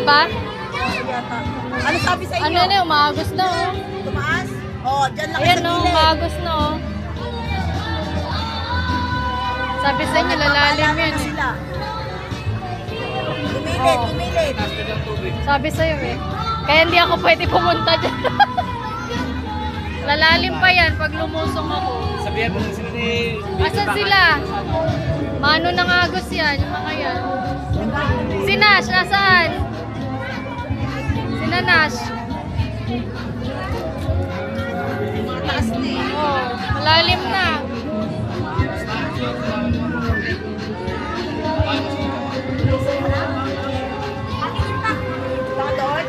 ba? Yata. Ano sabi sa inyo? Ano na, umagos na oh. Tumaas? Oh, dyan lang Ayan sa oh, gilid. umagos na oh. Sabi sa inyo, lalalim Papaalala yan na eh. sila. Tumilit, Oh. tumilit. Sabi sa'yo eh. Kaya hindi ako pwede pumunta dyan. Lalalim pa yan pag lumusong ako. Sabihan mo lang sila ni... Asan sila? Mano ng agos yan, yung mga yan. Si Nash, nasaan? Sina Nash. Mataas na eh. Oh, malalim na. Baka doon?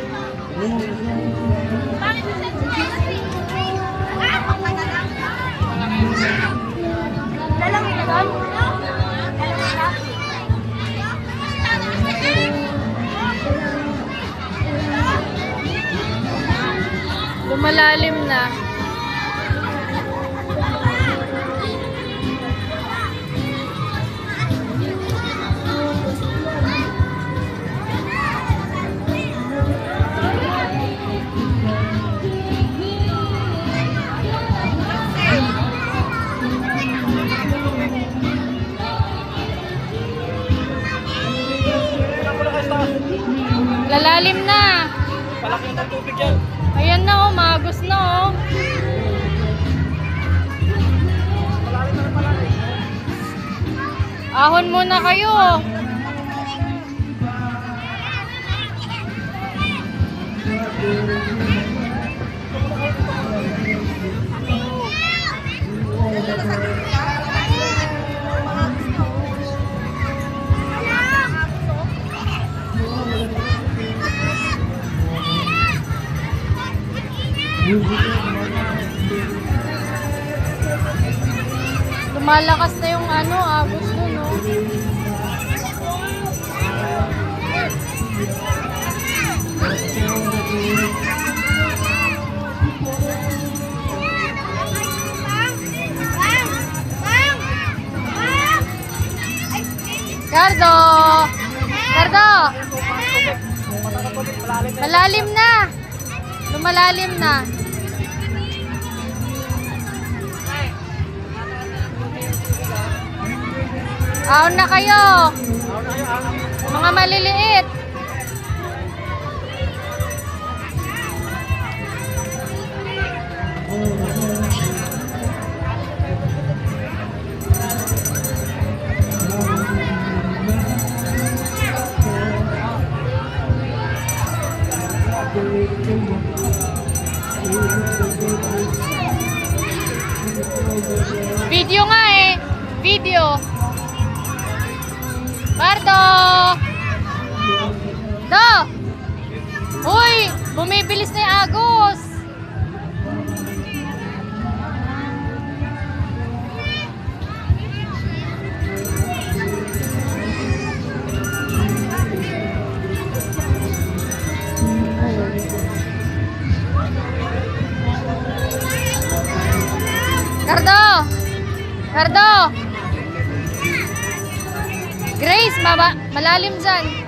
Lalangin na doon? Lumalalim na. Lalalim na. Palaki ng tubig yan. Ayan na oh, magos na oh. Ahon muna kayo. Lumalakas na yung ano, agos nun, no? Cardo! Cardo! Malalim na! Lumalalim na. Ahon na kayo. Mga maliliit. Video nga eh. Video. Bardo! Do! Uy! Bumibilis na yung agos! Cardo! Cardo! Grace, malalim dyan.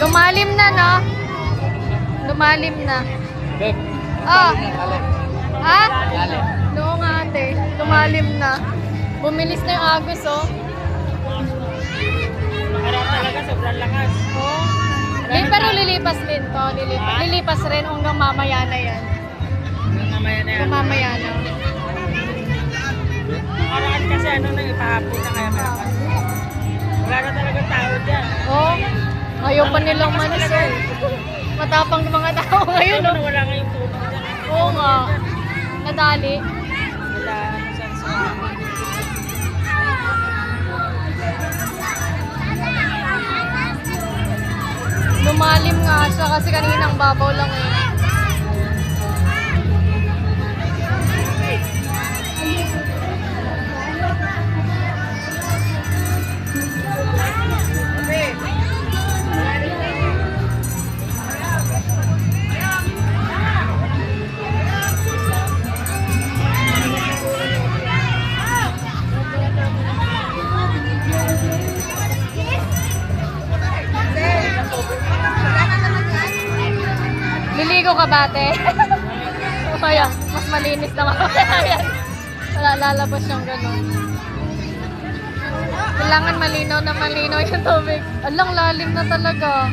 Lumalim na, no? Lumalim na. Beb. Ah! Lale. Ah? Lale. Oo nga ate, lumalim na. Bumilis na yung agos, oh. Makarap talaga, sobrang lakas. Oh. Pero lilipas din to. Lilipas rin hanggang mamaya na yan. Mamaya na yan. Hanggang mamaya na. Nakaraan kasi nang ipahapon na kaya malakas. Wala na talaga tao dyan. Oh. Ayaw pa nilang manis, oh. Matapang yung mga tao ngayon, Ito oh. na wala ngayong tunog dyan. Oo nga. Nadali. Wala saan sa... Lumalim nga siya kasi kaninang babaw lang eh. Liligo ka ba, ate? O kaya, mas malinis na mamaya yan. Wala, lalabas siyang gano'n. Kailangan malinaw na malinaw yung tubig. Alang, lalim na talaga.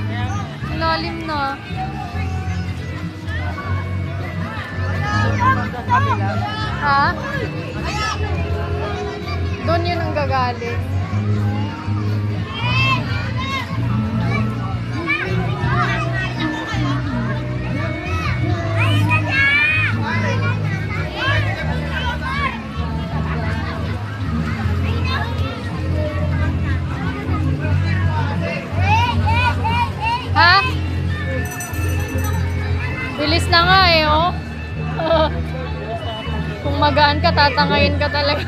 Lalim na. Ha? Doon yun ang gagaling. Ha? Bilis na nga eh, oh. Kung magaan ka, tatangayin ka talaga.